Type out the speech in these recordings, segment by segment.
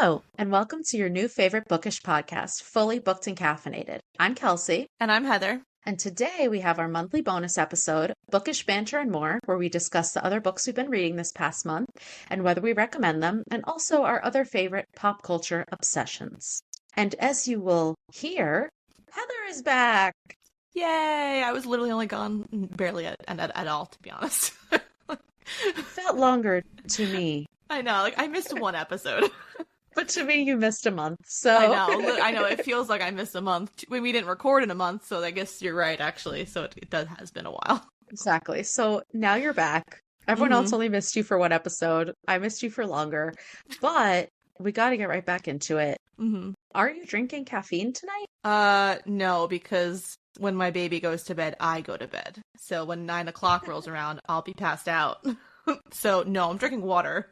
Hello, and welcome to your new favorite Bookish podcast, Fully Booked and Caffeinated. I'm Kelsey, And I'm Heather. and today we have our monthly bonus episode, Bookish Banter and More, where we discuss the other books we've been reading this past month and whether we recommend them, and also our other favorite pop culture obsessions. And as you will hear, Heather is back. Yay! I was literally only gone barely at all, to be honest. It felt longer to me, I know, I missed one episode. but to me, you missed a month, I so. know, I know, it feels like I missed a month. We didn't record in a month, so I guess you're right, actually. So it has been a while. Exactly. So now you're back. Everyone else only missed you for one episode. I missed you for longer, but we got to get right back into it. Mm-hmm. Are you drinking caffeine tonight? No, because when my baby goes to bed, I go to bed. So when 9 o'clock rolls around, I'll be passed out. So no, I'm drinking water.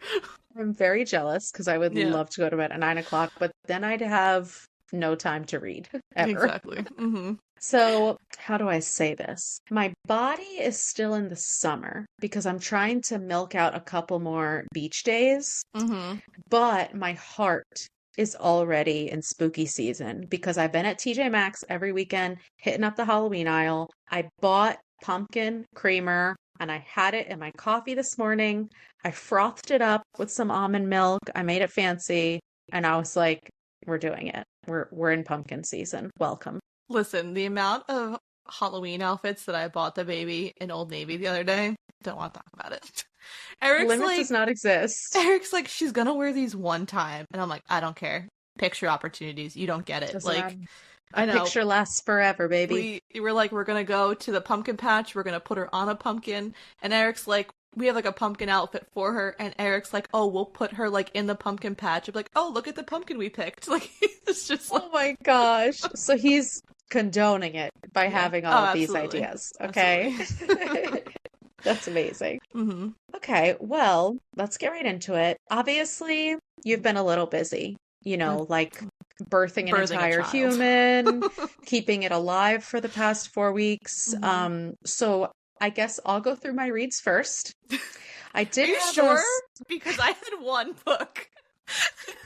I'm very jealous because I would Yeah, love to go to bed at 9 o'clock, but then I'd have no time to read ever. exactly. Mm-hmm. So, how do I say this? My body is still in the summer because I'm trying to milk out a couple more beach days, Mm-hmm. but my heart is already in spooky season because I've been at TJ Maxx every weekend hitting up the Halloween aisle. I bought pumpkin creamer and I had it in my coffee this morning. I frothed it up with some almond milk. I made it fancy and I was like, we're doing it. We're in pumpkin season. Welcome. Listen, the amount of Halloween outfits that I bought the baby in Old Navy the other day, don't want to talk about it. Eric's Limit like, does not exist. Eric's like, she's gonna wear these one time, and I'm like, I don't care. Picture opportunities, you don't get it. Doesn't Like, matter. I A know. picture lasts forever, baby. We were like, we're gonna go to the pumpkin patch. We're gonna put her on a pumpkin, and Eric's like, we have like a pumpkin outfit for her, and Eric's like, oh, we'll put her like in the pumpkin patch. I'm like, oh, look at the pumpkin we picked. Like, it's just like, Oh my gosh. So he's condoning it by yeah. having Oh, all of these absolutely, ideas. Okay. absolutely. That's amazing. Mm-hmm. Okay, well, let's get right into it. Obviously, you've been a little busy, like birthing an Birthing a entire child. human, keeping it alive for the past 4 weeks. Mm-hmm. So I guess I'll go through my reads first. I Are did you have sure? Because I had one book.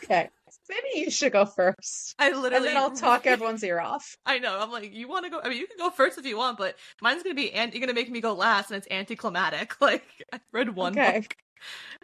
Okay, maybe you should go first, I and literally, then I'll talk everyone's ear off. I know. I'm like, you want to go? I mean, you can go first if you want, but mine's gonna be, you're gonna make me go last, and it's anticlimactic. Like, I read one Okay, book.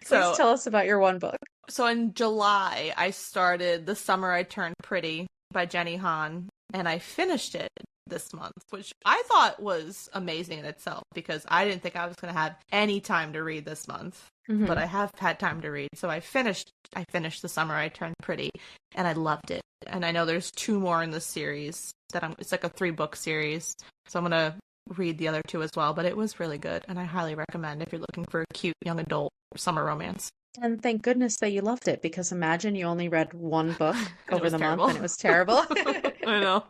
please So, tell us about your one book. so in July, I started The Summer I Turned Pretty by Jenny Han, and I finished it this month, which I thought was amazing in itself because I didn't think I was gonna have any time to read this month. But I have had time to read. So I finished The Summer I Turned Pretty, and I loved it. And I know there's 2 more in this series it's like a 3-book series. So I'm going to read the other 2 as well, but it was really good and I highly recommend if you're looking for a cute young adult summer romance. And thank goodness that you loved it, because imagine you only read one book And it over was the month terrible. and it was terrible. I know.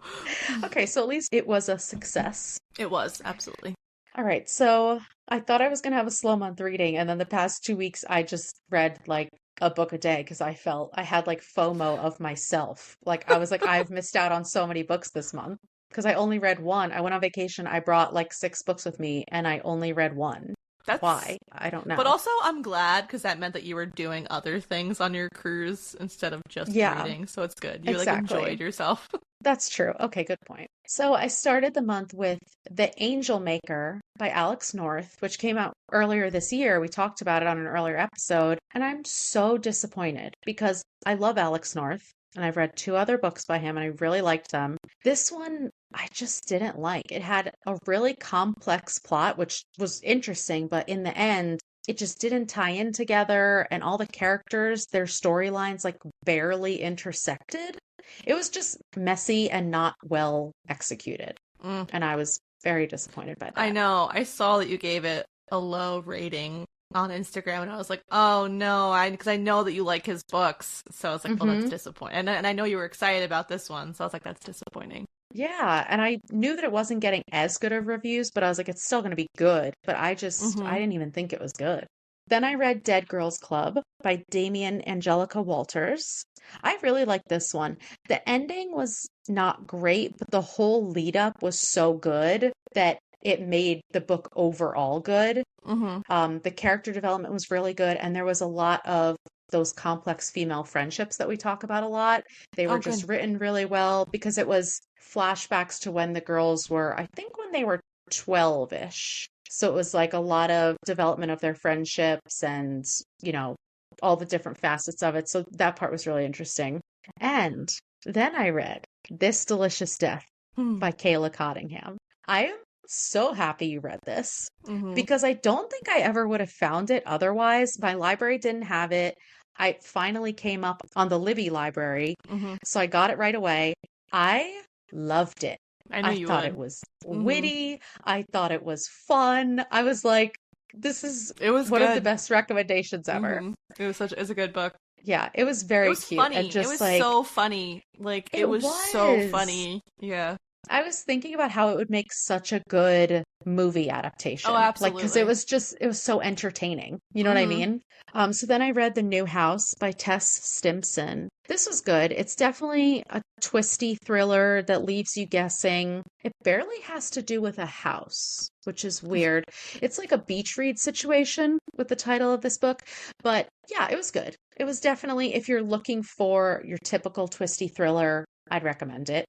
Okay, so at least it was a success. It was, absolutely. All right, so I thought I was going to have a slow month reading, and then the past 2 weeks I just read like a book a day because I felt I had like FOMO of myself. Like I was like, I've missed out on so many books this month because I only read one. I went on vacation, I brought like 6 books with me, and I only read one. That's, Why? I don't but know. also I'm glad because that meant that you were doing other things on your cruise instead of just Yeah, reading. So it's good. You like enjoyed exactly. yourself. That's true. Okay, good point. So I started the month with The Angel Maker by Alex North, which came out earlier this year. We talked about it on an earlier episode, and I'm so disappointed because I love Alex North and I've read 2 other books by him and I really liked them. This one I just didn't like. It had a really complex plot, which was interesting, but in the end, it just didn't tie in together, and all the characters, their storylines like barely intersected. It was just messy and not well executed. Mm. And I was very disappointed by I that. know. I saw that you gave it a low rating on Instagram, and I was like, oh no, because I know that you like his books. So I was like, oh, that's hmm disappointing. And I know you were excited about this one, so I was like, that's disappointing. Yeah, and I knew that it wasn't getting as good of reviews, but I was like, it's still going to be good. But I Mm-hmm. didn't even think it was good. Then I read Dead Girls Club by Damien Angelica Walters. I really liked this one. The ending was not great, but the whole lead up was so good that it made the book overall good. Mm-hmm. The character development was really good, and there was a lot of those complex female friendships that we talk about a lot. They were Oh, just good. written really well because it was flashbacks to when the girls were, I think, when they were 12-ish. So it was like a lot of development of their friendships and, you know, all the different facets of it. So that part was really interesting. And then I read This Delicious Death Hmm. by Kayla Cottingham. I am so happy you read this Mm-hmm. because I don't think I ever would have found it otherwise. My library didn't have it. I finally came up on the Libby library, Mm-hmm. so I got it right away. I loved it. I knew I you thought it would. was Mm-hmm. witty. I thought it was fun. I was like, this is It was one of the good. best recommendations ever. Mm-hmm. It's a good book. Yeah, it was It very was cute and funny. It just was like so funny. Like it it was so was. funny. Yeah. I was thinking about how it would make such a good movie Oh, adaptation. Like, because it absolutely. was just, it was so entertaining. You know what I Mm-hmm. mean? So then I read The New House by Tess Stimson. This was good. It's definitely a twisty thriller that leaves you guessing. It barely has to do with a house, which is weird. It's like a beach read situation with the title of this book. But yeah, it was good. It was definitely, if you're looking for your typical twisty thriller, I'd recommend it.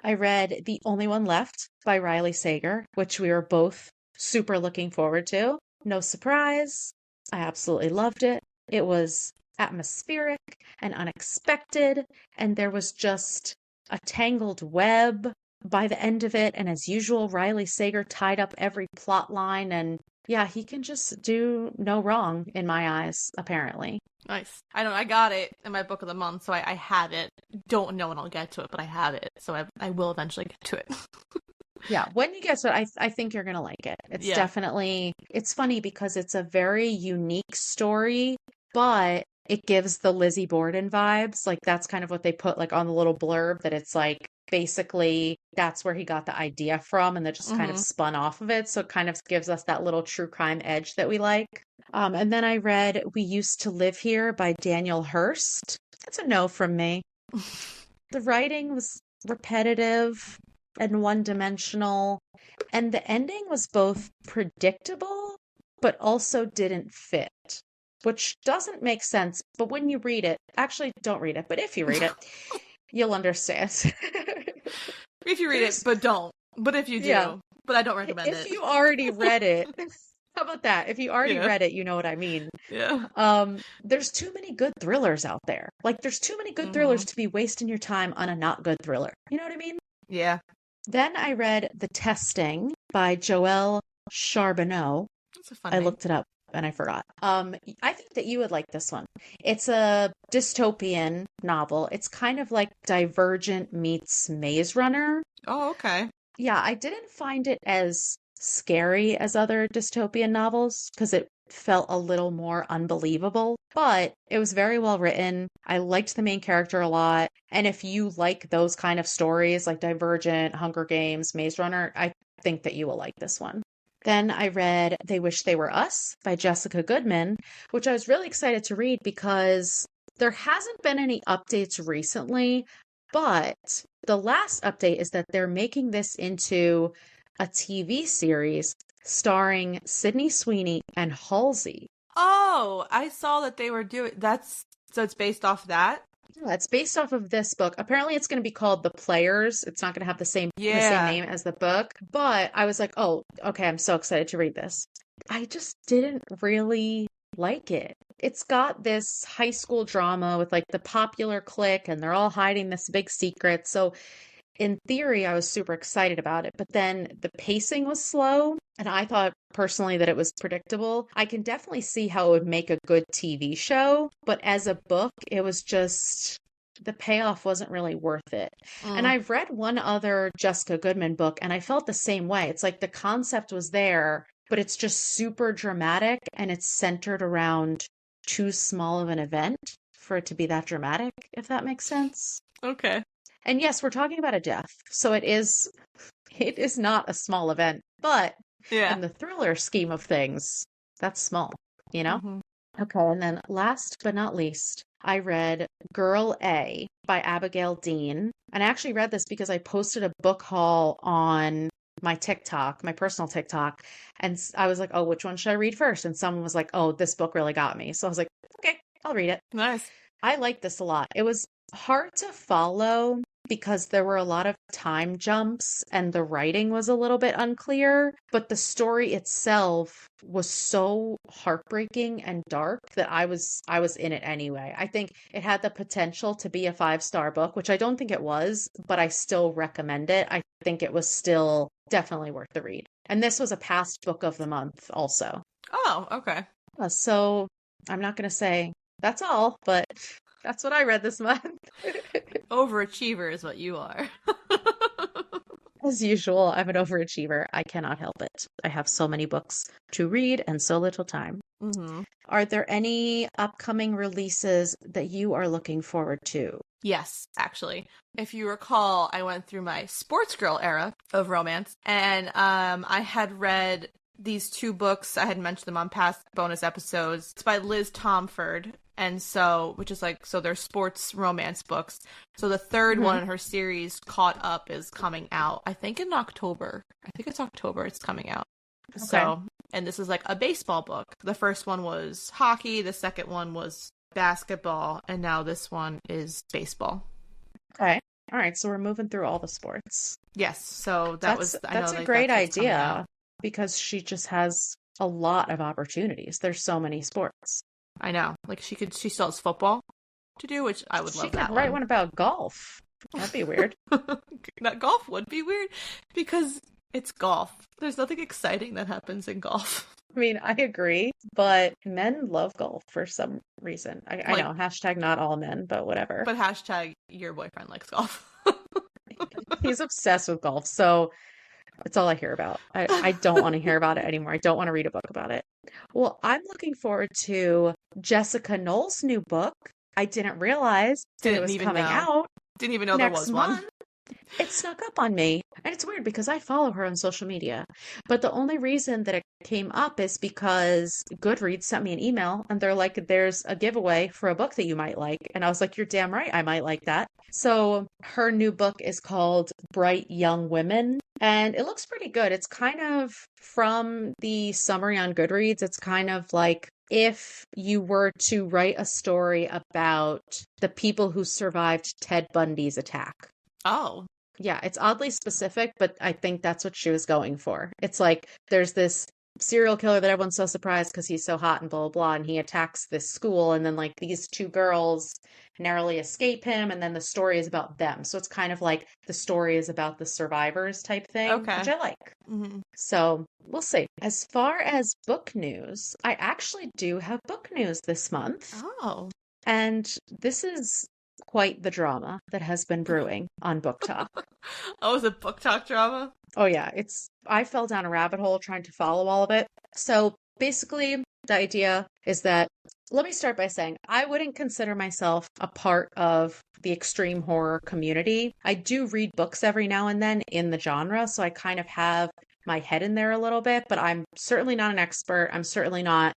I read The Only One Left by Riley Sager, which we were both super looking forward to. No surprise. I absolutely loved it. It was atmospheric and unexpected, and there was just a tangled web by the end of it. And as usual, Riley Sager tied up every plot line, and yeah, he can just do no wrong in my eyes, apparently. Nice. I know I got it in my book of the month, so I have it. Don't know when I'll get to it, but I have it, so I will eventually get to it. Yeah, when you get to it, I think you're gonna like it. It's Yeah. definitely, it's funny because it's a very unique story, but it gives the Lizzie Borden vibes. Like that's kind of what they put like on the little blurb that it's like basically that's where he got the idea from and that just kind of Mm-hmm. spun off of it. So it kind of gives us that little true crime edge that we like. And then I read We Used to Live Here by Daniel Hurst. That's a no from me. The writing was repetitive and one-dimensional, and the ending was both predictable but also didn't fit, which doesn't make sense. But when you read it, actually, don't read it, but if you read it, you'll understand. If you read it, There's, but don't. But if you yeah, do, but I don't recommend if it. you already read it, how about that? If you already Yeah. read it, you know what I mean. Yeah. There's too many good thrillers out there. Like, there's too many good Mm-hmm. thrillers to be wasting your time on a not good thriller. You know what I mean? Yeah. Then I read The Testing by Joelle Charbonneau. That's a fun I name. looked it up and I forgot. I think that you would like this one. It's a dystopian novel. It's kind of like Divergent meets Maze Runner. Oh, okay. Yeah, I didn't find it as scary as other dystopian novels because it felt a little more unbelievable, but it was very well written. I liked the main character a lot. And if you like those kind of stories like Divergent, Hunger Games, Maze Runner, I think that you will like this one. Then I read They Wish They Were Us by Jessica Goodman, which I was really excited to read because there hasn't been any updates recently, but the last update is that they're making this into a TV series starring Sydney Sweeney and Halsey. Oh, I saw that they were doing that's so it's based off that? Yeah, it's based off of this book. Apparently, it's going to be called The Players. It's not going to have the same Yeah. name as the book. But I was like, oh, okay, I'm so excited to read this. I just didn't really like it. It's got this high school drama with like the popular clique, and they're all hiding this big secret. So in theory, I was super excited about it, but then the pacing was slow, and I thought personally that it was predictable. I can definitely see how it would make a good TV show, but as a book, it was just the payoff wasn't really worth it. And Mm, I've read one other Jessica Goodman book, and I felt the same way. It's like the concept was there, but it's just super dramatic, and it's centered around too small of an event for it to be that dramatic, if that makes sense. okay. And yes, we're talking about a death. So it is not a small event, but Yeah. in the thriller scheme of things, that's small, you know? Hmm. Okay, and then last but not least, I read Girl A by Abigail Dean. And I actually read this because I posted a book haul on my TikTok, my personal TikTok, and I was like, "Oh, which one should I read first?" And someone was like, "Oh, this book really got me." So I was like, "Okay." I'll read it. Nice. I like this a lot. It was hard to follow because there were a lot of time jumps and the writing was a little bit unclear, but the story itself was so heartbreaking and dark that I was in it anyway. I think it had the potential to be a 5-star book, which I don't think it was, but I still recommend it. I think it was still definitely worth the read. And this was a past book of the month also. Oh, okay. So I'm not going to say that's all, but that's what I read this month. Overachiever is what you are. As usual, I'm an overachiever. I cannot help it. I have so many books to read and so little time. Mm-hmm. Are there any upcoming releases that you are looking forward to? Yes, actually. If you recall, I went through my sports girl era of romance, and I had read these two books. I had mentioned them on past bonus episodes. It's by Liz Tomford, and so, which is like, so they're sports romance books. So the third one in her series, Caught Up, is coming out, I think in October. I think it's October it's coming out. Okay. So, and this is like a baseball book. The first one was hockey, the second one was basketball, and now this one is baseball. Okay. All right. So we're moving through all the sports. Yes, so That's a great idea because she just has a lot of opportunities. There's so many sports. I know. Like she still has football to do, which I would She love could that write one. one about golf. That'd be weird. That golf would be weird because it's golf. There's nothing exciting that happens in golf. I mean, I agree, but men love golf for some reason. I Like, know, hashtag not all men, but whatever. but hashtag your boyfriend likes golf. He's obsessed with golf, so it's all I hear about. I don't want to hear about it anymore. I don't want to read a book about it. Well, I'm looking forward to Jessica Knoll's new book. I didn't realize that it Didn't was even coming know. out Didn't even know there next was one. month. It snuck up on me. And it's weird because I follow her on social media. But the only reason that it came up is because Goodreads sent me an email and they're like, there's a giveaway for a book that you might like. And I was like, you're damn right, I might like that. So her new book is called Bright Young Women. And it looks pretty good. It's kind of from the summary on Goodreads, it's kind of like if you were to write a story about the people who survived Ted Bundy's attack. Oh. Yeah, it's oddly specific, but I think that's what she was going for. It's like there's this serial killer that everyone's so surprised because he's so hot and blah, blah, blah, and he attacks this school, and then like these two girls narrowly escape him, and then the story is about them. So it's kind of like the story is about the survivors type thing, Okay. which I like. Mm-hmm. So we'll see. As far as book news, I actually do have book news this month. Oh. And this is quite the drama that has been brewing on Book Talk. Oh, is it book talk drama? Oh yeah, I fell down a rabbit hole trying to follow all of it. So basically, the idea is that let me start by saying I wouldn't consider myself a part of the extreme horror community. I do read books every now and then in the genre, so I kind of have my head in there a little bit, but I'm certainly not an expert. I'm certainly not,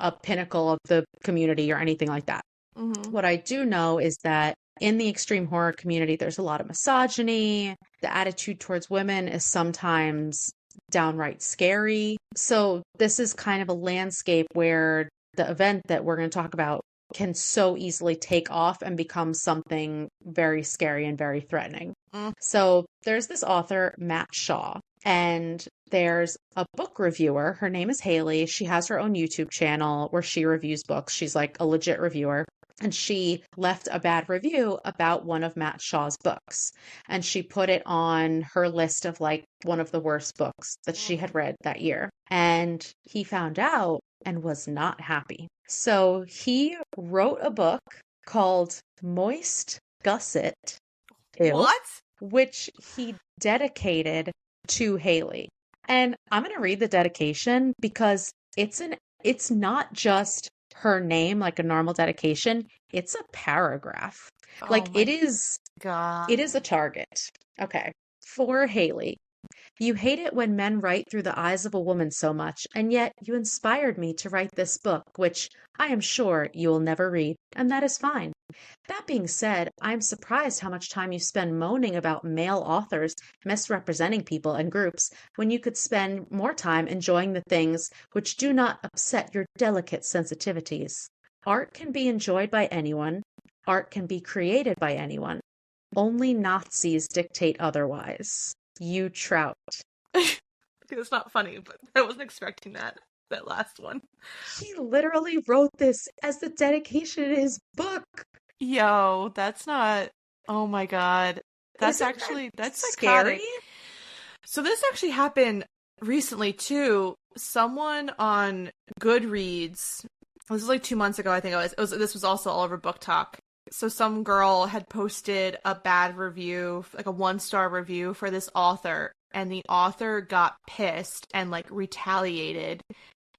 a pinnacle of the community or anything like that. Mm-hmm. What I do know is that in the extreme horror community, there's a lot of misogyny. The attitude towards women is sometimes downright scary. So this is kind of a landscape where the event that we're going to talk about can so easily take off and become something very scary and very threatening. So there's this author, Matt Shaw, and there's a book reviewer. Her name is Haley. She has her own YouTube channel where she reviews books. She's like a legit reviewer. And she left a bad review about one of Matt Shaw's books. And she put it on her list of like one of the worst books that she had read that year. And he found out and was not happy. So he wrote a book called Moist Gusset. Ew, What? which he dedicated to Haley. And I'm going to read the dedication because it's not just her name like a normal dedication. It's a paragraph. Like Oh it is God. it is a target. Okay. For Haley. You hate it when men write through the eyes of a woman so much, and yet you inspired me to write this book, which I am sure you will never read, and that is fine. That being said, I am surprised how much time you spend moaning about male authors misrepresenting people and groups when you could spend more time enjoying the things which do not upset your delicate sensitivities. Art can be enjoyed by anyone. Art can be created by anyone. Only Nazis dictate otherwise. You Trout. It's not funny, but I wasn't expecting that last one. He literally wrote this as the dedication in his book. Yo, that's not. Oh my God. Isn't that that's scary? psychotic. So this actually happened recently too. Someone on Goodreads, this was like 2 months ago, I think this was also all over Book Talk. So some girl had posted a bad review, like a 1-star review for this author, and the author got pissed and like retaliated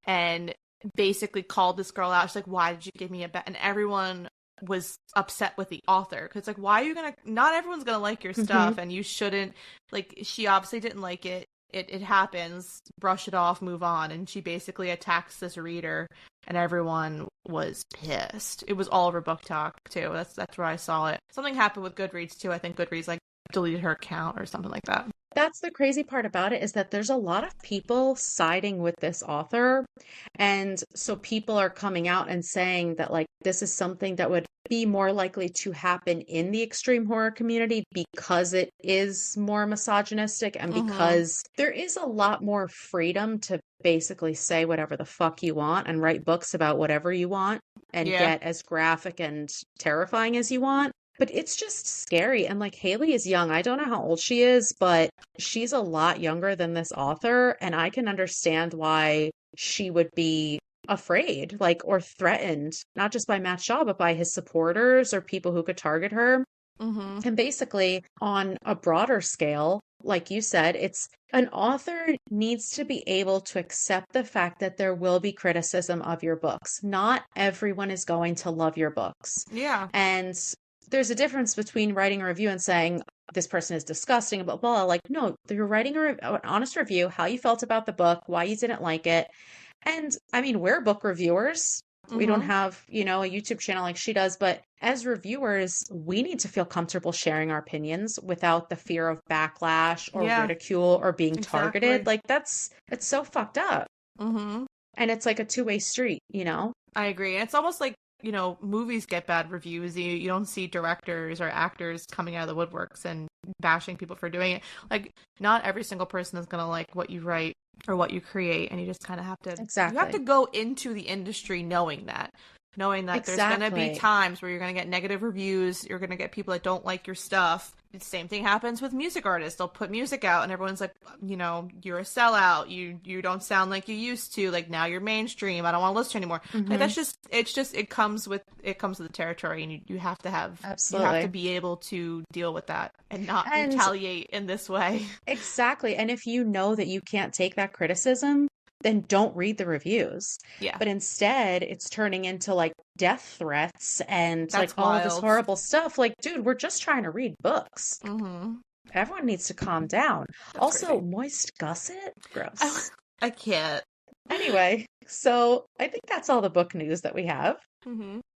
and basically called this girl out. She's like, "Why did you give me a bad?" And everyone was upset with the author because like, why are you gonna? Not everyone's gonna like your stuff, and you shouldn't. Like, she obviously didn't like it. It happens. Brush it off, move on. And she basically attacks this reader, and everyone was pissed. It was all over Book Talk too. That's where I saw it. Something happened with Goodreads too. I think Goodreads like deleted her account or something like that. That's the crazy part about it, is that there's a lot of people siding with this author. And so people are coming out and saying that, like, this is something that would be more likely to happen in the extreme horror community because it is more misogynistic and because there is a lot more freedom to basically say whatever the fuck you want and write books about whatever you want and Yeah. get as graphic and terrifying as you want. But it's just scary. And like, Haley is young. I don't know how old she is, but she's a lot younger than this author. And I can understand why she would be afraid, like, or threatened, not just by Matt Shaw, but by his supporters or people who could target her. And basically, on a broader scale, like you said, it's an author needs to be able to accept the fact that there will be criticism of your books. Not everyone is going to love your books. Yeah. And there's a difference between writing a review and saying this person is disgusting, blah, blah. Like, no, you're writing an honest review, how you felt about the book, why you didn't like it. And I mean, we're book reviewers. We don't have, a YouTube channel like she does, but as reviewers, we need to feel comfortable sharing our opinions without the fear of backlash or ridicule or being targeted. Like, it's so fucked up. And it's like a two-way street, I agree. And it's almost like, movies get bad reviews. You don't see directors or actors coming out of the woodworks and bashing people for doing it. Like, not every single person is going to like what you write or what you create, and you just kind of have to you have to go into the industry knowing that there's going to be times where you're going to get negative reviews, you're going to get people that don't like your stuff. The same thing happens with music artists. They'll put music out and everyone's like, you're a sellout, you don't sound like you used to, like, now you're mainstream, I don't want to listen to you anymore. Like, it comes with the territory, and you have to have you have to be able to deal with that and not retaliate in this way. Exactly. And if you know that you can't take that criticism, then don't read the reviews. Yeah. But instead, it's turning into like death threats and That's like all of this wild. horrible stuff. Like, dude, we're just trying to read books. Everyone needs to calm down. That's also, crazy. Moist gusset? Gross. I can't. Anyway, so I think that's all the book news that we have.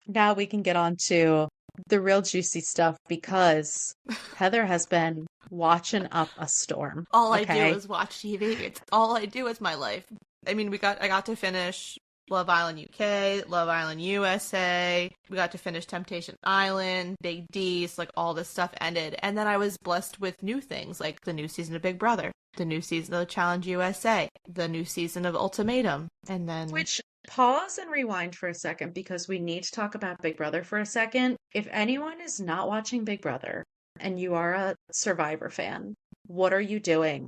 Now we can get on to the real juicy stuff, because Heather has been watching up a storm. All I do is watch TV. It's all I do is my life. I mean, I got to finish Love Island UK, Love Island USA. We got to finish Temptation Island, Big D's, like all this stuff ended. And then I was blessed with new things, like the new season of Big Brother, the new season of Challenge USA, the new season of Ultimatum. And then... Which, pause and rewind for a second, because we need to talk about Big Brother for a second. If anyone is not watching Big Brother and you are a Survivor fan, what are you doing?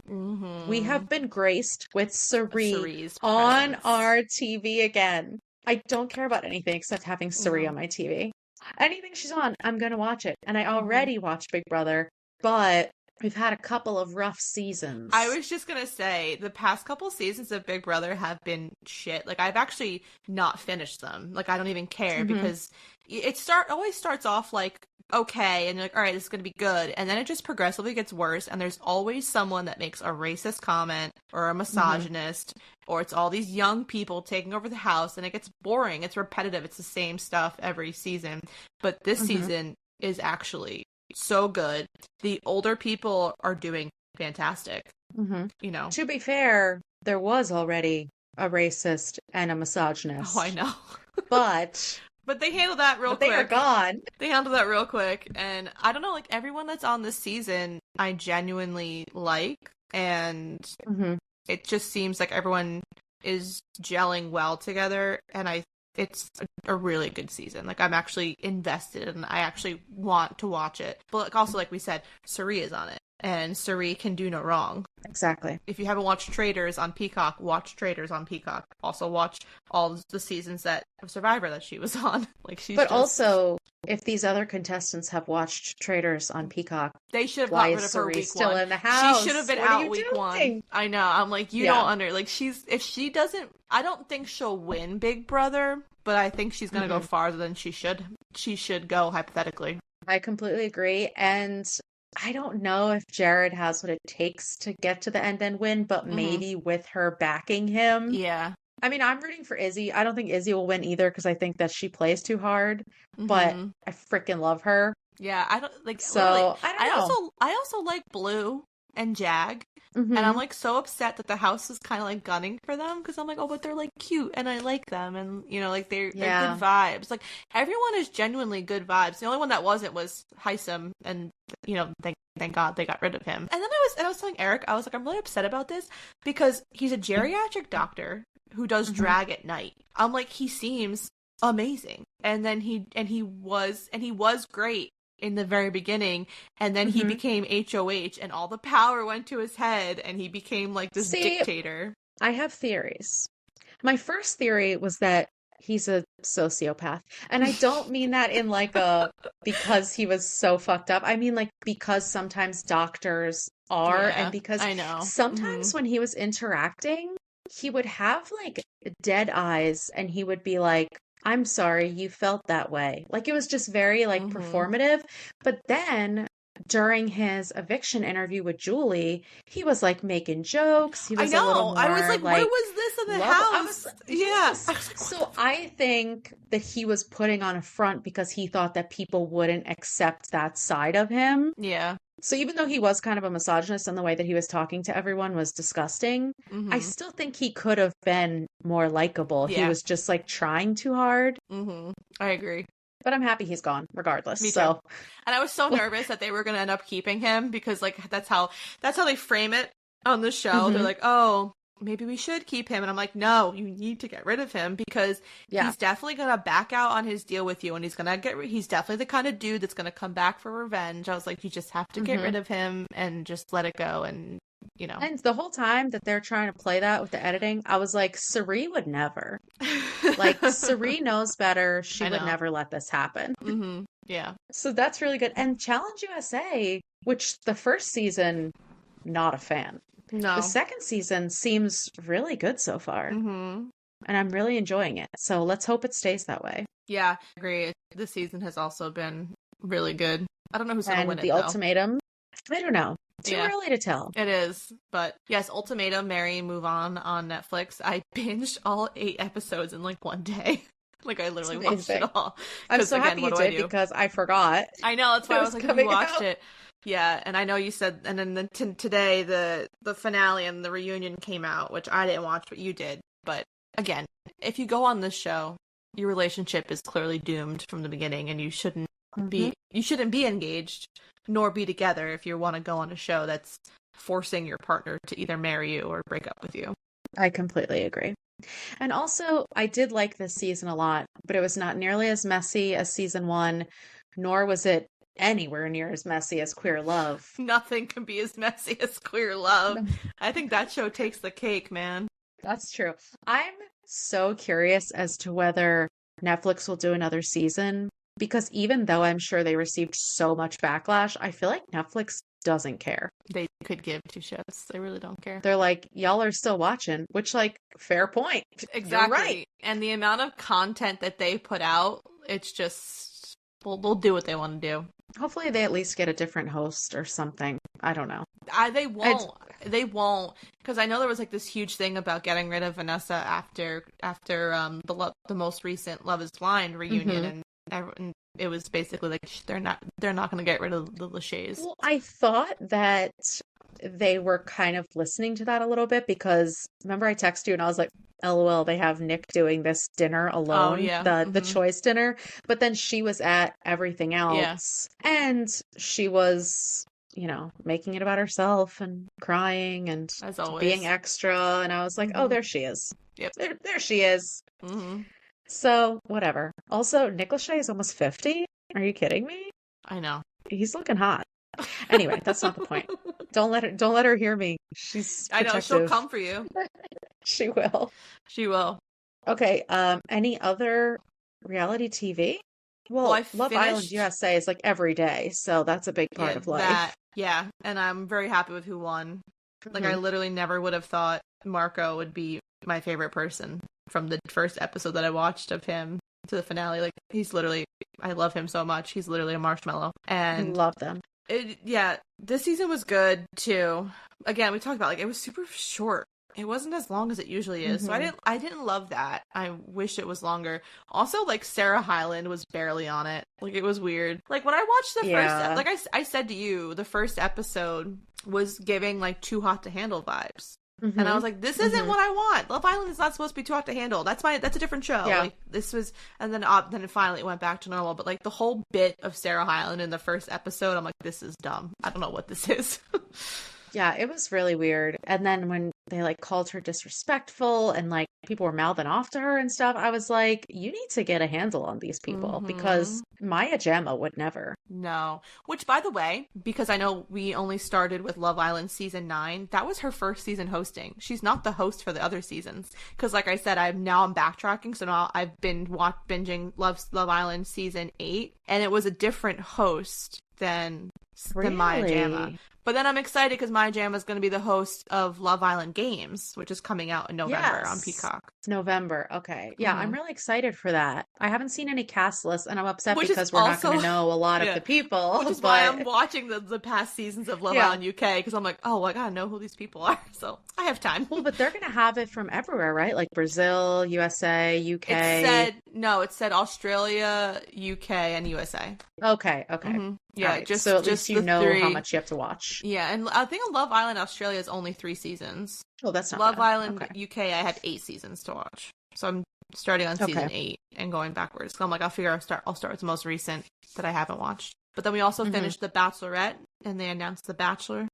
We have been graced with Cerie on our TV again. I don't care about anything except having Cerie on my TV. Anything she's on, I'm going to watch it. And I already watched Big Brother, but we've had a couple of rough seasons. I was just going to say, the past couple seasons of Big Brother have been shit. Like, I've actually not finished them. Like, I don't even care, because it always starts off like, okay, and you're like, all right, this is going to be good. And then it just progressively gets worse, and there's always someone that makes a racist comment or a misogynist, or it's all these young people taking over the house, and it gets boring. It's repetitive. It's the same stuff every season. But this season is actually so good. The older people are doing fantastic. To be fair, there was already a racist and a misogynist. Oh, I know. But But they handled that real But they are quick. gone. They handled that real quick. And I don't know, like everyone that's on this season, I genuinely like. And Hmm. it just seems like everyone is gelling well together. And it's a really good season. Like I'm actually invested and I actually want to watch it. But like also, like we said, Suri is on it. And Suri can do no wrong. Exactly. If you haven't watched Traitors on Peacock, watch Traitors on Peacock. Also watch all the seasons of Survivor that she was on. Like But also, if these other contestants have watched Traitors on Peacock, they should have why got is rid of her Cerise week still one. in the She house? should have been What are out you week doing? one. I know. I'm like, you Yeah. don't like if she doesn't, I don't think she'll win Big Brother, but I think she's gonna go farther than she should. She should go hypothetically. I completely agree. And I don't know if Jared has what it takes to get to the end and win, but Mm-hmm. maybe with her backing him. Yeah. I mean, I'm rooting for Izzy. I don't think Izzy will win either because I think that she plays too hard, but Mm-hmm. I freaking love her. Yeah. I don't like literally. So I don't know. I also like Blue and Jag. And I'm Hmm. like so upset that the house is kind of like gunning for them because I'm like, oh, but they're like cute and I like them and like they're Yeah. good vibes. Like everyone is genuinely good vibes. The only one that wasn't was Heisem, and thank God they got rid of him. And then I was telling Eric, I was like, I'm really upset about this because he's a geriatric doctor who does drag at night. I'm like, he seems amazing, and then he was great in the very beginning, and then he became HOH and all the power went to his head and he became like this dictator. I have theories. My first theory was that he's a sociopath. And I don't mean that in like a because he was so fucked up. I mean like because sometimes doctors are, Yeah, and because I know. sometimes when he was interacting, he would have like dead eyes and he would be like, I'm sorry, you felt that way. Like it was just very like performative. But then during his eviction interview with Julie, he was like making jokes. He I was a little know. I was more like, where was this in the lovable. house? Yeah. So I think that he was putting on a front because he thought that people wouldn't accept that side of him. Yeah. So even though he was kind of a misogynist and the way that he was talking to everyone was disgusting, I Mm-hmm. still think he could have been more likable. He Yeah. was just like trying too hard. Mm-hmm. I agree. But I'm happy he's gone regardless. Me too. So And I was so nervous that they were going to end up keeping him because like that's how they frame it on the show. They're like, "Oh, maybe we should keep him." And I'm like, "No, you need to get rid of him because he's definitely going to back out on his deal with you and he's definitely the kind of dude that's going to come back for revenge." I was like, "You just have to get rid of him and just let it go." And And the whole time that they're trying to play that with the editing, I was like, Sari would never. Like, Sari knows better. She would never let this happen. Yeah. So that's really good. And Challenge USA, which the first season, not a fan. No. The second season seems really good so far. And I'm really enjoying it. So let's hope it stays that way. Yeah, I agree. This season has also been really good. I don't know who's going to win it, The though. Ultimatum, I don't know. Too early to tell. It is. But yes, Ultimatum, Marry, Move on Netflix. I binged all 8 episodes in like one day. Like I literally watched it all. I'm so happy you did because I forgot. I know, that's why I was like, you watched it. Yeah, and I know you said, and then today the finale and the reunion came out, which I didn't watch, but you did. But again, if you go on this show, your relationship is clearly doomed from the beginning, and you shouldn't be engaged nor be together if you want to go on a show that's forcing your partner to either marry you or break up with you. I completely agree. And also, I did like this season a lot, but it was not nearly as messy as season 1, nor was it anywhere near as messy as Queer Love. Nothing can be as messy as Queer Love. I think that show takes the cake, man. That's true. I'm so curious as to whether Netflix will do another season, because even though I'm sure they received so much backlash, I feel like Netflix doesn't care. They could give 2 shits. They really don't care. They're like, y'all are still watching, which, like, fair point. Exactly. You're right. And the amount of content that they put out, it's just, they'll do what they want to do. Hopefully they at least get a different host or something. I don't know. They won't. They won't. Because I know there was like this huge thing about getting rid of Vanessa after the most recent Love is Blind reunion, and it was basically like they're not going to get rid of the Lachey's. Well, I thought that they were kind of listening to that a little bit because remember I texted you and I was like, LOL, they have Nick doing this dinner Oh alone, yeah. the Mm-hmm. choice dinner, but then she was at everything Yeah, else and she was, making it about herself and crying and as being always. extra, and I was like, "Oh, Mm-hmm. there she is. Yep. There she is." Mm-hmm. So, whatever. Also, Nick Lachey is almost 50. Are you kidding me? I know. He's looking hot. Anyway, that's not the point. Don't let her hear me. She's I know she'll protective. come for you. She will. She will. Okay, any other reality TV? Well, I Well, Love Island finished. USA is like every day, so that's a big part Yeah, of life. that. Yeah, and I'm very happy with who won. Like, I Hmm. literally never would have thought Marco would be my favorite person from the first episode that I watched of him to the finale. Like, he's literally, I love him so much. He's literally a marshmallow. I And love them. yeah, this season was good too. Again, we talked about like it was super short. It wasn't as long as it usually is. So Hmm. I didn't love that. I wish it was longer. Also, like Sarah Hyland was barely on it. Like it was weird. Like when I watched the first, Yeah. like I said to you, the first episode was giving like too hot to handle vibes. And I Hmm. was like, this isn't Hmm. what I want. Love Island is not supposed to be too hot to handle. That's a different show. Yeah. Like this was, and then finally it went back to normal. But like the whole bit of Sarah Hyland in the first episode, I'm like, this is dumb. I don't know what this is. Yeah, it was really weird. And then when they like called her disrespectful and like people were mouthing off to her and stuff, I was like, you need to get a handle on these people Mm-hmm. because Maya Gemma would never. No. Which, by the way, because I know we only started with Love Island season 9, that was her first season hosting. She's not the host for the other seasons. Because, like I said, I'm backtracking, so now I've been binging Love Island season 8, and it was a different host than Maya Jama. Really? But then I'm excited because Maya Jama is going to be the host of Love Island Games, which is coming out in November on Yes. Peacock. November. Okay. Yeah, I'm Hmm. really excited for that. I haven't seen any cast lists and I'm upset Which is because we're not going also, to know a lot of yeah, the people, which is why I'm but watching the past seasons of Love yeah. Island UK because I'm like, oh, I gotta know who these people are, so I have time. Well, but they're going to have it from everywhere, right? Like Brazil, USA, It UK. said no. It said Australia, UK, and USA. Okay, okay. Hmm. All Yeah, right. So at least just you the know how three. much you have to watch. Yeah, and I think Love Island Australia is only 3 seasons. Oh, that's not Love bad. Island Okay. UK, I have 8 seasons to watch. So I'm starting on season Okay. 8 and going backwards. So I'm like, I'll start with the most recent that I haven't watched. But then we also Hmm. finished The Bachelorette, and they announced The Bachelor.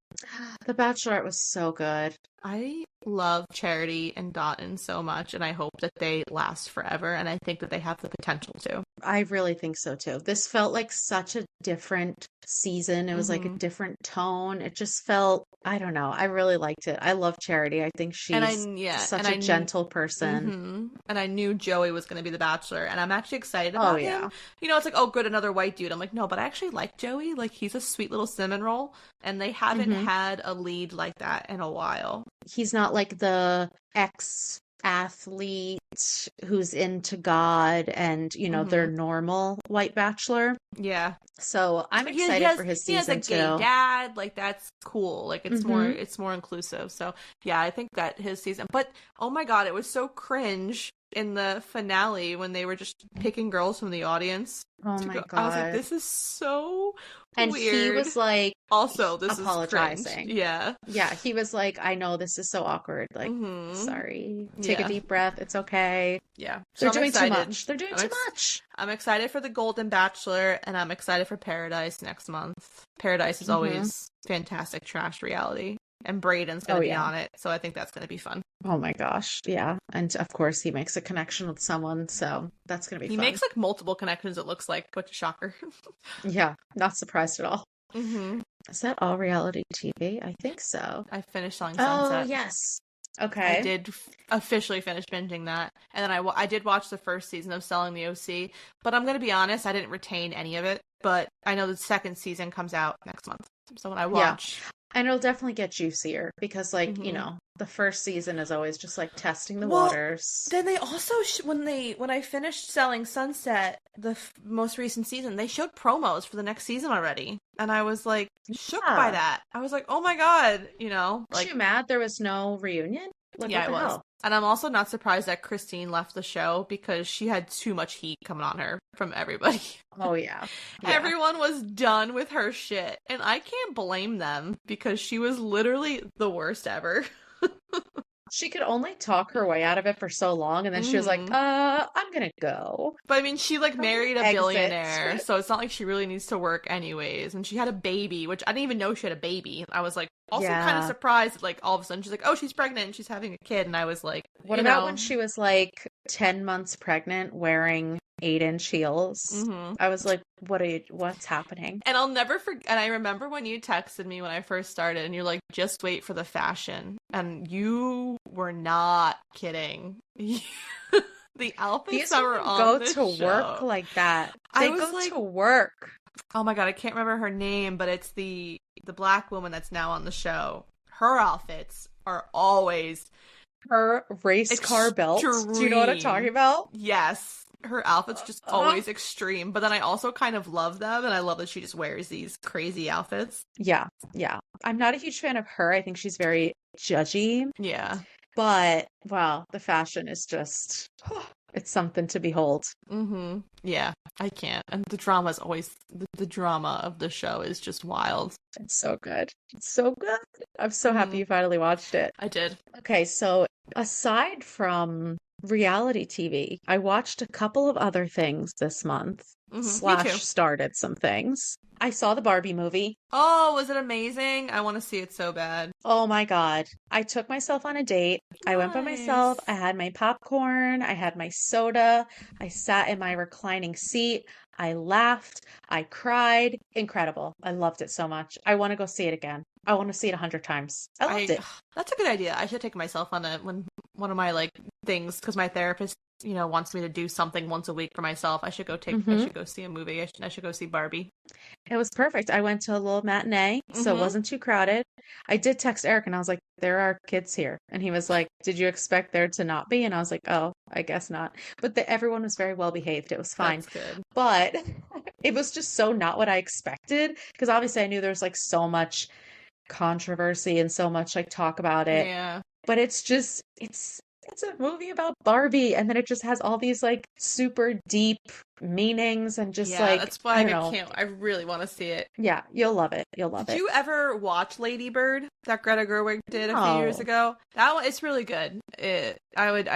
The Bachelorette was so good. I love Charity and Dotun so much, and I hope that they last forever, and I think that they have the potential to. I really think so too. This felt like such a different season. It was like a Hmm. different tone. It just felt, I don't know. I really liked it. I love Charity. I think And she's such a gentle person. and I knew Joey was going to be the Bachelor, and I'm actually excited Oh, about him. yeah. You know, it's like, oh, good, another white dude. I'm like, no, but I actually like Joey. Like, he's a sweet little cinnamon roll, and they haven't Hmm. had a lead like that in a while. He's not like the ex athlete who's into God and, their Hmm. normal white bachelor. Yeah. So I'm He excited for his he has a season gay too. dad. Like, that's cool. Like, Hmm. it's more inclusive. So yeah, I think that his season. But oh my god, it was so cringe in the finale when they were just picking girls from the audience Oh to my go. I was like, God. this is so And he weird. was like Also, this is cringe. apologizing. Yeah. Yeah, he was like, I know this is so awkward. Like, Hmm. sorry. Take a Yeah. deep breath. It's okay. Yeah. So They're I'm doing too excited. much. They're doing I'm too ex- much. I'm excited for the Golden Bachelor, and I'm excited for Paradise next month. Paradise is Hmm. always fantastic trash reality, and Braden's going Oh, to be yeah. on it, so I think that's going to be fun. Oh my gosh. Yeah. And of course, he makes a connection with someone. So that's going to be He fun. makes like multiple connections, it looks like, which is shocker. Yeah. Not surprised at all. Hmm. Is that all reality TV? I think so. I finished Selling Oh, Sunset. yes. I Okay. did officially finish binging that, and then I did watch the first season of Selling the OC, but I'm going to be honest, I didn't retain any of it, but I know the second season comes out next month. So when I Yeah. watch... And it'll definitely get juicier because, like, Mhm. the first season is always just like testing the Well, waters. then they also when I finished Selling Sunset, the most recent season, they showed promos for the next season already, and I was like shook by Yeah. that. I was like, oh my god, Aren't like you mad there was no reunion? Like, yeah, what I the was. hell? And I'm also not surprised that Christine left the show because she had too much heat coming on her from everybody. Oh, yeah. Yeah. Everyone was done with her shit, and I can't blame them because she was literally the worst ever. She could only talk her way out of it for so long, and then she was like, Hmm. I'm gonna go. But I mean, she like I'm gonna married a exit. billionaire, so it's not like she really needs to work anyways. And she had a baby, which I didn't even know she had a baby. I was like also kind of Yeah. surprised that, like, all of a sudden she's like, oh, she's pregnant and she's having a kid, and I was like, What about when she was like 10 months pregnant wearing 8-inch heels? hmm. I was like, what's happening? And I'll never forget. And I remember when you texted me when I first started, and you're like, just wait for the fashion. And you were not kidding. The outfits These that were women on go this to work show. like that. I They was go like, to work. oh my God, I can't remember her name, but it's the black woman that's now on the show. Her outfits are always Her race car belt. Do you know what I'm talking extreme. about? Yes. Her outfits just Uh, always extreme, but then I also kind of love them, and I love that she just wears these crazy outfits. yeah, yeah. I'm not a huge fan of her. I think she's very judgy, Yeah. but wow, the fashion is just, it's something to behold. Mm-hmm. Yeah, I can't. And the drama is always the drama of the show is just wild. It's so good. It's so good. I'm so happy Mm, you finally watched it. I did. Okay, so aside from reality TV, I watched a couple of other things this month, Me slash too. started some things. I saw the Barbie movie. Oh, was it amazing? I want to see it so bad. Oh my God. I took myself on a date. I went by myself. I Nice. had my popcorn. I had my soda. I sat in my reclining seat. I laughed. I cried. Incredible. I loved it so much. I want to go see it again. I want to see it 100 times. I loved I it. That's a good idea. I should take myself on a when one of my like things because my therapist, wants me to do something once a week for myself. I Hmm. should go see a movie. I should go see Barbie. It was perfect. I went to a little matinee, so it Mm-hmm. wasn't too crowded. I did text Eric and I was like, there are kids here. And he was like, did you expect there to not be? And I was like, oh, I guess not. But everyone was very well behaved. It was fine. That's good. But it was just so not what I expected because obviously I knew there was like so much controversy and so much like talk about it. Yeah. But it's just it's a movie about Barbie and then it just has all these like super deep meanings and just Yeah, like that's why I don't I know. can't. I really want to see it. Yeah, you'll love it. You'll love Did it. you ever watch Lady Bird that Greta Gerwig did a few years No. ago? That one, it's really good. I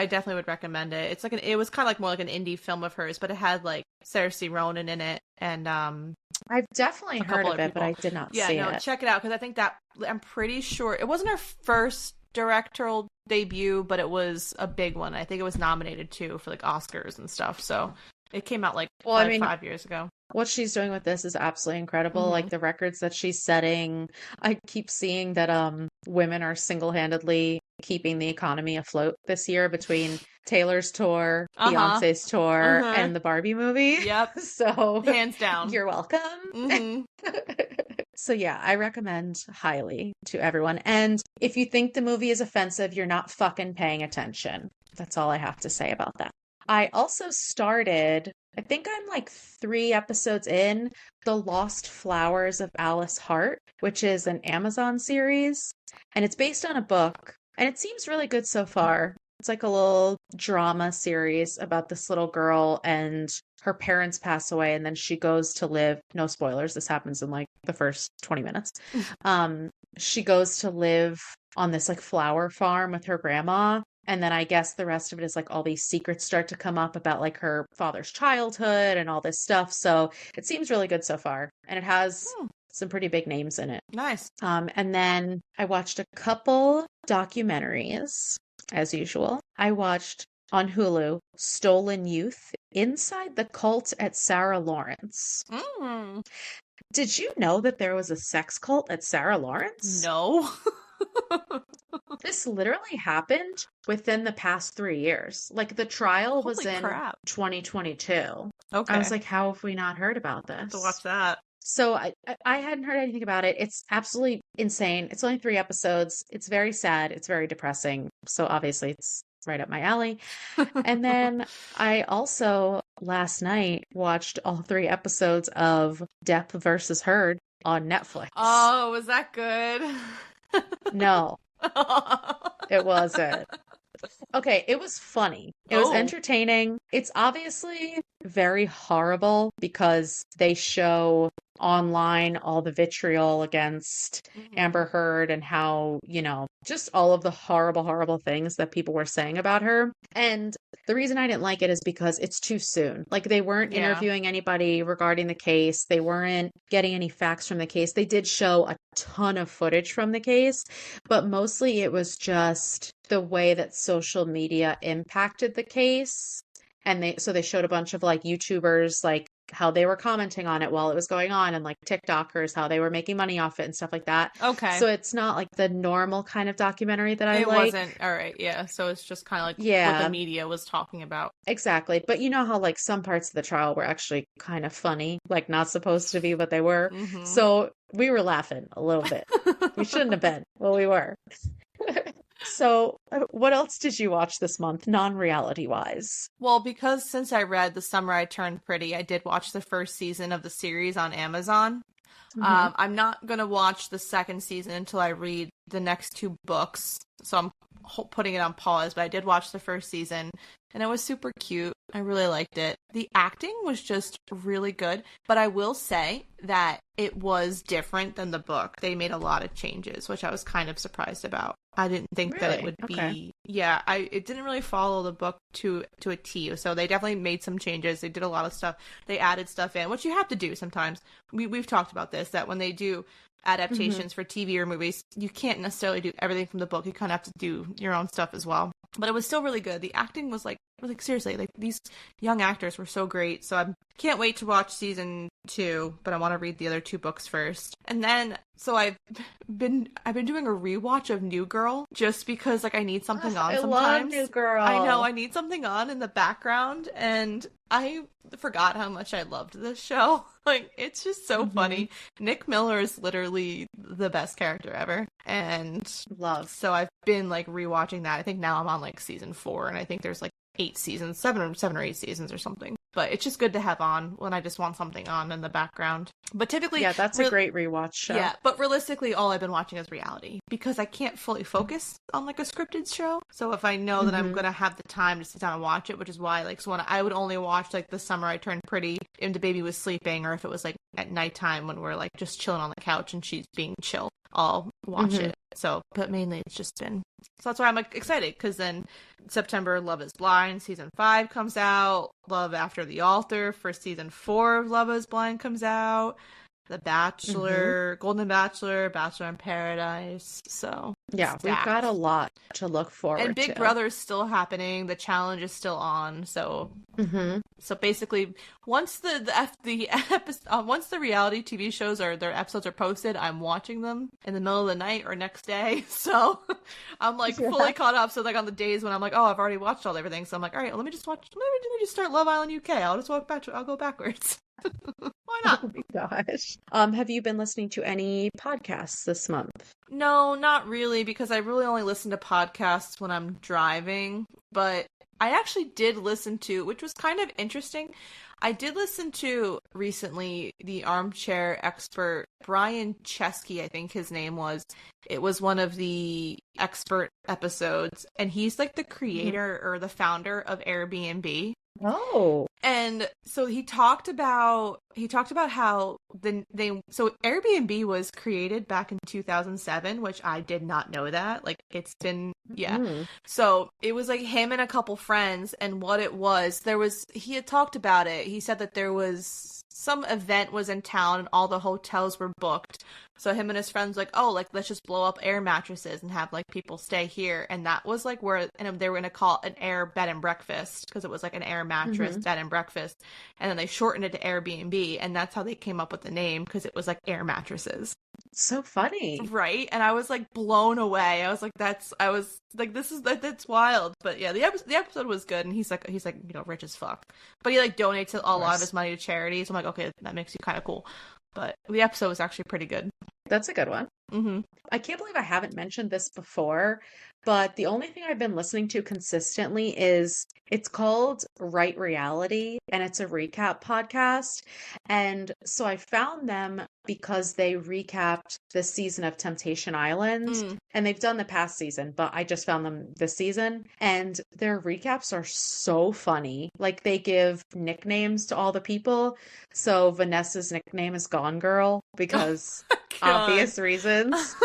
definitely would recommend it. It was kind of like more like an indie film of hers, but it had like Saoirse Ronan in it and I've definitely a heard couple of other it, but I people. did not Yeah, see no, it. check it out because I think that I'm pretty sure it wasn't her first directorial debut, but it was a big one. I think it was nominated too for like Oscars and stuff. So it came out like Well, I mean, 5 years ago. what she's doing with this is absolutely incredible. Hmm. Like the records that she's setting. I keep seeing that women are single-handedly keeping the economy afloat this year between Taylor's tour, Uh-huh. Beyonce's tour, Uh-huh. and the Barbie movie. Yep. So Hands down. you're welcome. Hmm. So yeah, I recommend highly to everyone. And if you think the movie is offensive, you're not fucking paying attention. That's all I have to say about that. I also started, I think I'm like 3 episodes in, The Lost Flowers of Alice Hart, which is an Amazon series, and it's based on a book, and it seems really good so far. It's like a little drama series about this little girl and her parents pass away and then she goes to live, no spoilers, this happens in like the first 20 minutes. Um, she goes to live on this like flower farm with her grandma. And then I guess the rest of it is like all these secrets start to come up about like her father's childhood and all this stuff. So it seems really good so far. And it has Hmm, some pretty big names in it. nice. And then I watched a couple documentaries, as usual. I watched on Hulu Stolen Youth Inside the Cult at Sarah Lawrence. Mm. Did you know that there was a sex cult at Sarah Lawrence? No. This literally happened within the past 3 years. Like the trial was Holy in crap. 2022. I was Okay. like, how have we not heard about I have to this? watch that. So I hadn't heard anything about it. It's absolutely insane. It's only 3 episodes. It's very sad. It's very depressing. So obviously it's right up my alley. And then I also last night watched all 3 episodes of Depp versus Heard on Netflix. Oh, was that good? No, it wasn't. Okay, it was funny. It was Oh. entertaining. It's obviously very horrible because they show online all the vitriol against Hmm. Amber Heard and how, just all of the horrible, horrible things that people were saying about her. And the reason I didn't like it is because it's too soon. Like they weren't Yeah. interviewing anybody regarding the case. They weren't getting any facts from the case. They did show a ton of footage from the case, but mostly it was just the way that social media impacted the case. And they showed a bunch of like YouTubers like how they were commenting on it while it was going on and like TikTokers how they were making money off it and stuff like that. Okay. So it's not like the normal kind of documentary that I It like. wasn't. All right. Yeah. So it's just kind of like what the Yeah, media was talking about. exactly. But you know how like some parts of the trial were actually kind of funny, like not supposed to be, but they were. Mm-hmm. So we were laughing a little bit. We shouldn't have been. Well, we were. So, what else did you watch this month, non-reality wise? Well, because since I read The Summer I Turned Pretty, I did watch the first season of the series on Amazon. Hmm. I'm not going to watch the second season until I read the next two books. So I'm putting it on pause, but I did watch the first season and it was super cute. I really liked it. The acting was just really good, but I will say that it was different than the book. They made a lot of changes, which I was kind of surprised about. I didn't think that it Really? would Okay. be, yeah, it didn't really follow the book to a T. So they definitely made some changes. They did a lot of stuff. They added stuff in, which you have to do sometimes. We've talked about this, that when they do Hmm. adaptations for TV or movies, you can't necessarily do everything from the book. You kind of have to do your own stuff as well. But it was still really good. The acting was like seriously, like these young actors were so great. So I can't wait to watch season 2, but I want to read the other two books first. And then so I've been doing a rewatch of New Girl just because like I need something on I love sometimes. New I know Girl. I need something on in the background and I forgot how much I loved this show. Like it's just so Hmm. funny. Nick Miller is literally the best character ever. And Love. so I've been like rewatching that. I think now I'm on like season 4 and I think there's like 8 seasons, seven or 8 seasons or something. But it's just good to have on when I just want something on in the background. But typically, Yeah, that's a great rewatch show. yeah, but realistically, all I've been watching is reality because I can't fully focus on like a scripted show. So if I know that I'm Hmm. gonna have the time to sit down and watch it, which is why like so when I would only watch like The Summer I Turned Pretty and the baby was sleeping, or if it was like at nighttime when we're like just chilling on the couch and she's being chill, I'll watch Hmm. it. So, but mainly it's just been so that's why I'm like excited because then September Love is Blind season 5 comes out, Love After the Altar for season 4 of Love is Blind comes out. The Hmm. Bachelor, Golden Bachelor, Bachelor in Paradise. So Yeah, we've got a stacked. lot to look And forward Big to. Brother's still happening. The challenge is still on. Hmm. So basically, once once the reality TV shows or their episodes are posted, I'm watching them in the middle of the night or next day. So I'm like Yeah. fully caught up. So like on the days when I'm like, oh, I've already watched all everything. So I'm like, all right, let me just start Love Island UK. I'll go backwards. Why not? Oh my gosh. Have you been listening to any podcasts this month? No, not really, because I really only listen to podcasts when I'm driving. But I actually did listen to, which was kind of interesting. I did listen to recently the armchair expert Brian Chesky, I think his name was. It was one of the expert episodes, and he's like the Mhm. creator or the founder of Airbnb. Oh. And so he talked about how so Airbnb was created back in 2007, which I did not know that. Like it's been yeah. Mm. So it was like him and a couple friends and what it was, he had talked about it. He said that there was some event was in town and all the hotels were booked. So him and his friends like, "Oh, like let's just blow up air mattresses and have like people stay here." And that was like where and they were going to call it an air bed and breakfast because it was like an air mattress Hmm. bed and breakfast. And then they shortened it to Airbnb and that's how they came up with the name because it was like air mattresses. So funny. Right? And I was like blown away. I was like that's wild. But yeah, the episode was good and he's like, rich as fuck. But he like donates a Of lot of his course. money to charity. So I'm like, okay, that makes you kind of cool. But the episode was actually pretty good. That's a good one. Mm-hmm. I can't believe I haven't mentioned this before, but the only thing I've been listening to consistently is it's called Right Reality and it's a recap podcast. And so I found them because they recapped this season of Temptation Island Mm. and they've done the past season, but I just found them this season and their recaps are so funny. Like they give nicknames to all the people. So Vanessa's nickname is Gone Girl because God. obvious reasons.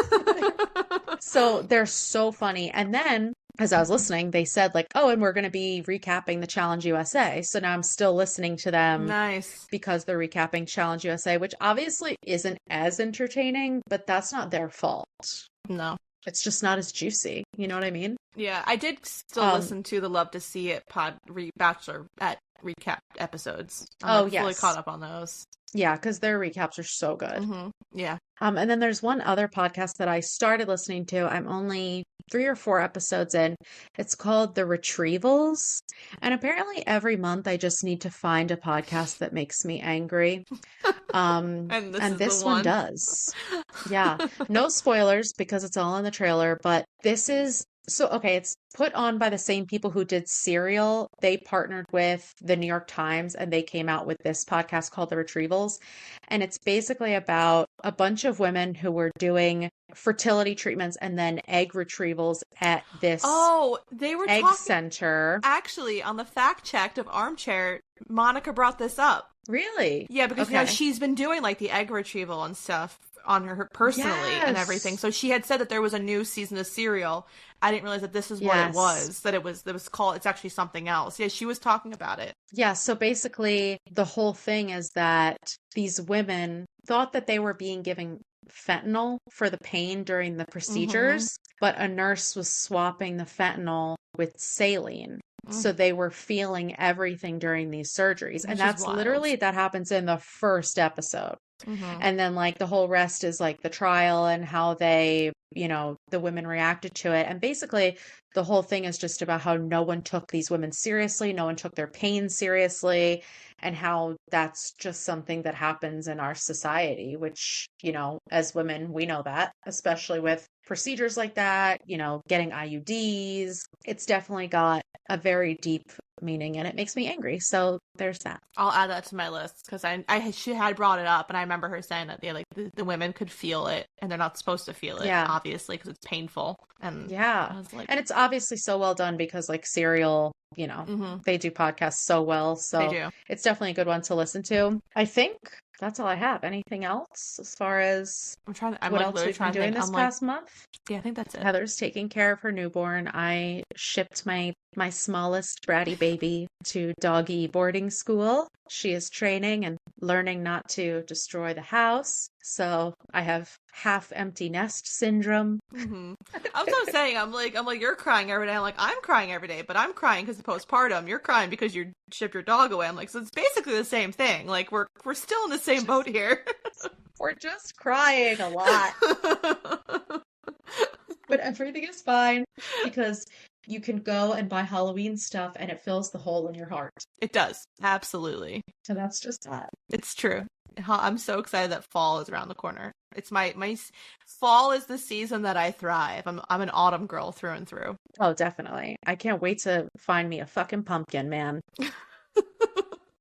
So they're so funny. And then as I was listening, they said like, oh, and we're going to be recapping the Challenge USA. So now I'm still listening to them Nice. because they're recapping Challenge USA, which obviously isn't as entertaining, but that's not their fault. No. It's just not as juicy. You know what I mean? Yeah, I did still Um, listen to the Love to See It Bachelor at recap episodes. I'm oh, like fully caught yes. up on those. Yeah, because their recaps are so good. Yeah. And then there's one other podcast that I started listening to. I'm only 3 or 4 episodes in. It's called The Retrievals. And apparently every month I just need to find a podcast that makes me angry. And this And is the this one one. does. Yeah. No spoilers because it's all in the trailer, but this is so okay, it's put on by the same people who did Serial. They partnered with the New York Times and they came out with this podcast called The Retrievals. And it's basically about a bunch of women who were doing fertility treatments and then egg retrievals at this Oh, they were egg talking center. actually on the fact checked of Armchair. Monica brought this up. Really? Yeah, because Okay. she's been doing like the egg retrieval and stuff on her personally and everything. Yes. So she had said that there was a new season of Serial. I didn't realize that this is what it Yes. was. That it was called. It's actually something else. Yeah, she was talking about it. Yeah, so basically, the whole thing is that these women thought that they were being given fentanyl for the pain during the Mm-hmm. procedures, but a nurse was swapping the fentanyl with saline. Mm. So they were feeling everything during these surgeries. And Which is that's wild. literally that happens in the first episode. Mm-hmm. And then like the whole rest is like the trial and how they, the women reacted to it. And basically the whole thing is just about how no one took these women seriously, no one took their pain seriously, and how that's just something that happens in our society, which, as women, we know that, especially with procedures like that, getting IUDs. It's definitely got a very deep meaning and it makes me angry. So there's that. I'll add that to my list because she had brought it up and I remember her saying that the women could feel it and they're not supposed to feel it Yeah. obviously because it's painful and Yeah. I was like, And it's obviously so well done because like Serial, mm-hmm, they do podcasts so well. they So do. it's definitely a good one to listen to. I think that's all I have. Anything else as far as I'm what like else literally we've been trying to doing think. this I'm like, past month? yeah, I think that's it. Heather's taking care of her newborn. I shipped my smallest bratty baby to doggy boarding school. She is training and learning not to destroy the house. So I have half empty nest syndrome. Mm-hmm. I was so saying, I'm like, you're crying every day. I'm like, I'm crying every day, but I'm crying because of postpartum. You're crying because you shipped your dog away. I'm like, so it's basically the same thing. Like we're still in the same boat here. We're just crying a lot. But everything is fine because you can go and buy Halloween stuff and it fills the hole in your heart. It does. Absolutely. So that's just that. It's true. I'm so excited that fall is around the corner. It's my fall is the season that I thrive. I'm an autumn girl through and through. Oh, definitely. I can't wait to find me a fucking pumpkin, man.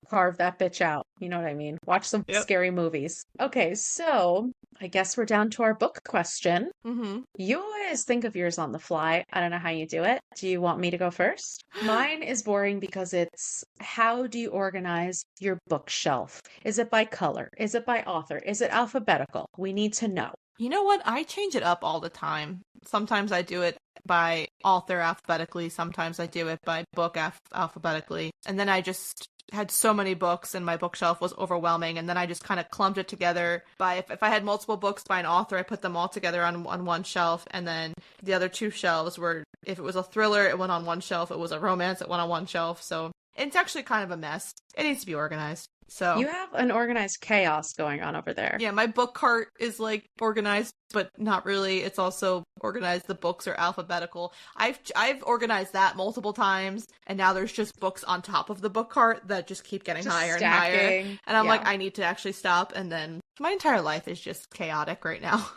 Carve that bitch out. You know what I mean? Watch some Yep. scary movies. Okay, so I guess we're down to our book question. Mm-hmm. You always think of yours on the fly. I don't know how you do it. Do you want me to go first? Mine is boring because it's how do you organize your bookshelf? Is it by color? Is it by author? Is it alphabetical? We need to know. You know what? I change it up all the time. Sometimes I do it by author alphabetically. Sometimes I do it by book alphabetically. And then I just had so many books and my bookshelf was overwhelming. And then I just kind of clumped it together by if I had multiple books by an author, I put them all together on one shelf. And then the other two shelves were, if it was a thriller, it went on one shelf. It was a romance, it went on one shelf. So it's actually kind of a mess. It needs to be organized. So You have an organized chaos going on over there. yeah, my book cart is like organized, but not really. It's also organized. The books are alphabetical. I've organized that multiple times, and now there's just books on top of the book cart that just keep getting Just higher and higher. stacking. And I'm Yeah. like, I need to actually stop. And then my entire life is just chaotic right now.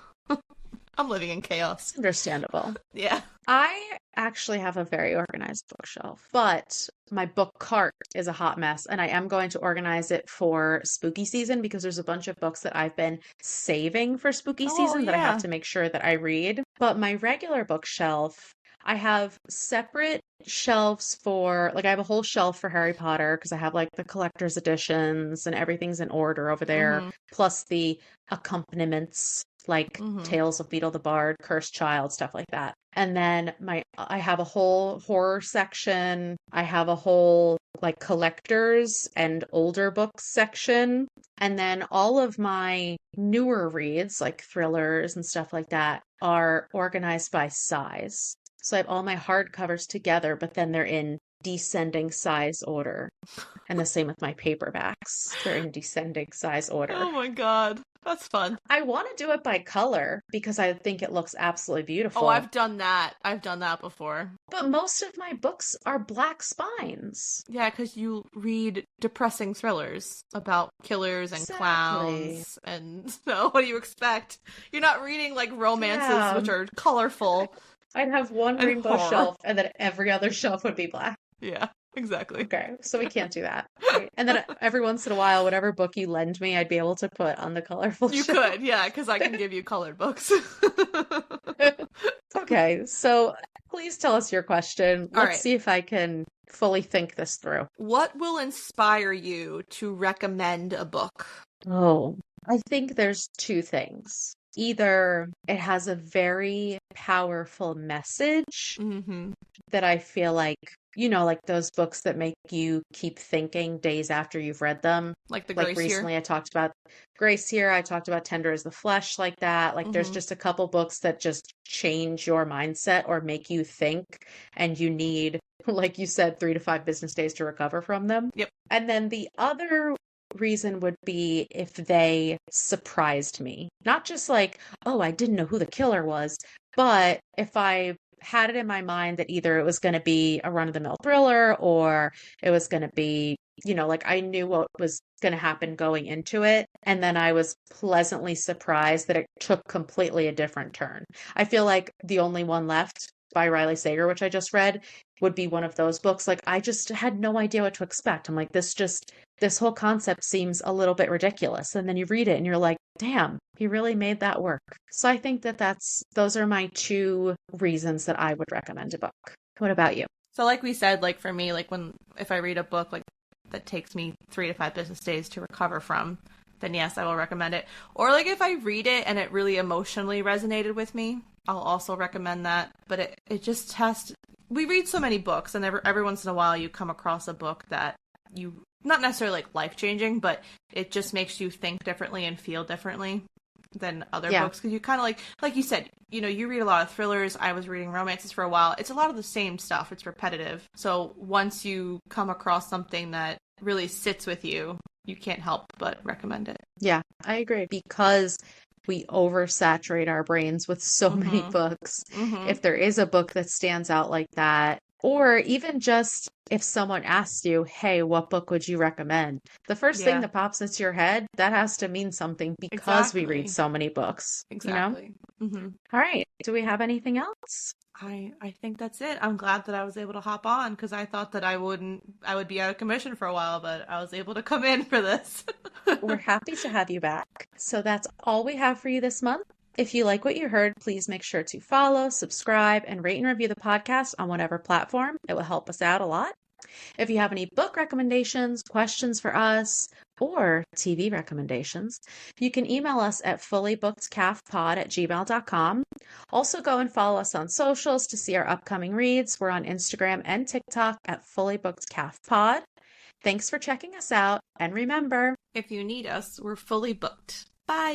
I'm living in chaos. Understandable. Yeah. I actually have a very organized bookshelf, but my book cart is a hot mess, and I am going to organize it for spooky season because there's a bunch of books that I've been saving for spooky Oh season that I have yeah. to make sure that I read. But my regular bookshelf, I have separate shelves for, like, I have a whole shelf for Harry Potter because I have like the collector's editions and everything's in order over there, Mm-hmm. plus the accompaniments like Mm-hmm. Tales of Beetle the Bard, Cursed Child, stuff like that. And then I have a whole horror section. I have a whole like collectors and older books section. And then all of my newer reads, like thrillers and stuff like that, are organized by size. So I have all my hardcovers together, but then they're in descending size order. And the same with my paperbacks. They're in descending size order. Oh my God. That's fun. I want to do it by color because I think it looks absolutely Oh, beautiful. I've done that. I've done that before. But most of my books are black spines. Yeah, because you read depressing thrillers about killers and Exactly. clowns, and so what do you expect? You're not reading like romances Yeah. which are colorful I'd have one and rainbow horror. shelf and then every other shelf would be black. Yeah, exactly. Okay, so we can't do that. Right? And then every once in a while, whatever book you lend me, I'd be able to put on the colorful You shelf. could, yeah, because I can give you colored books. Okay, so please tell us your question. All Let's right. see if I can fully think this through. What will inspire you to recommend a book? Oh, I think there's two things. Either it has a very powerful message Mm-hmm. that I feel like, like those books that make you keep thinking days after you've read them. Like the Like Grace here. recently I talked about Grace here, I talked about Tender as the Flesh like that. Like there's Mm-hmm. just a couple books that just change your mindset or make you think and you need, like you said, 3 to 5 business days to recover from them. Yep. And then the other reason would be if they surprised me. Not just like, oh, I didn't know who the killer was, but if I had it in my mind that either it was going to be a run-of-the-mill thriller or it was going to be, like I knew what was going to happen going into it. And then I was pleasantly surprised that it took completely a different turn. I feel like the only one left by Riley Sager, which I just read, would be one of those books. Like I just had no idea what to expect. I'm like, this whole concept seems a little bit ridiculous. And then you read it and you're like, damn, he really made that work. So I think that those are my two reasons that I would recommend a book. What about you? So like we said, like for me, like if I read a book like that takes me 3 to 5 business days to recover from, then yes, I will recommend it. Or like if I read it and it really emotionally resonated with me, I'll also recommend that. But it just has to, we read so many books, and every once in a while you come across a book that you, not necessarily like life changing, but it just makes you think differently and feel differently than other Yeah. books, because you kind of like you said, you read a lot of thrillers. I was reading romances for a while. It's a lot of the same stuff. It's repetitive. So once you come across something that really sits with you, you can't help but recommend it. Yeah, I agree. Because we oversaturate our brains with so many Mm-hmm. books. Mm-hmm. If there is a book that stands out like that, or even just if someone asks you, hey, what book would you recommend? The first thing Yeah, that pops into your head, that has to mean something because we read exactly. so many books. Exactly. Mm-hmm. All right. Do we have anything else? I think that's it. I'm glad that I was able to hop on, because I thought that I would be out of commission for a while, but I was able to come in for this. We're happy to have you back. So that's all we have for you this month. If you like what you heard, please make sure to follow, subscribe, and rate and review the podcast on whatever platform. It will help us out a lot. If you have any book recommendations, questions for us, or TV recommendations, you can email us at fullybookedcalfpod@gmail.com. Also, go and follow us on socials to see our upcoming reads. We're on Instagram and TikTok at fullybookedcalfpod. Thanks for checking us out, and remember, If you need us, we're fully booked. Bye.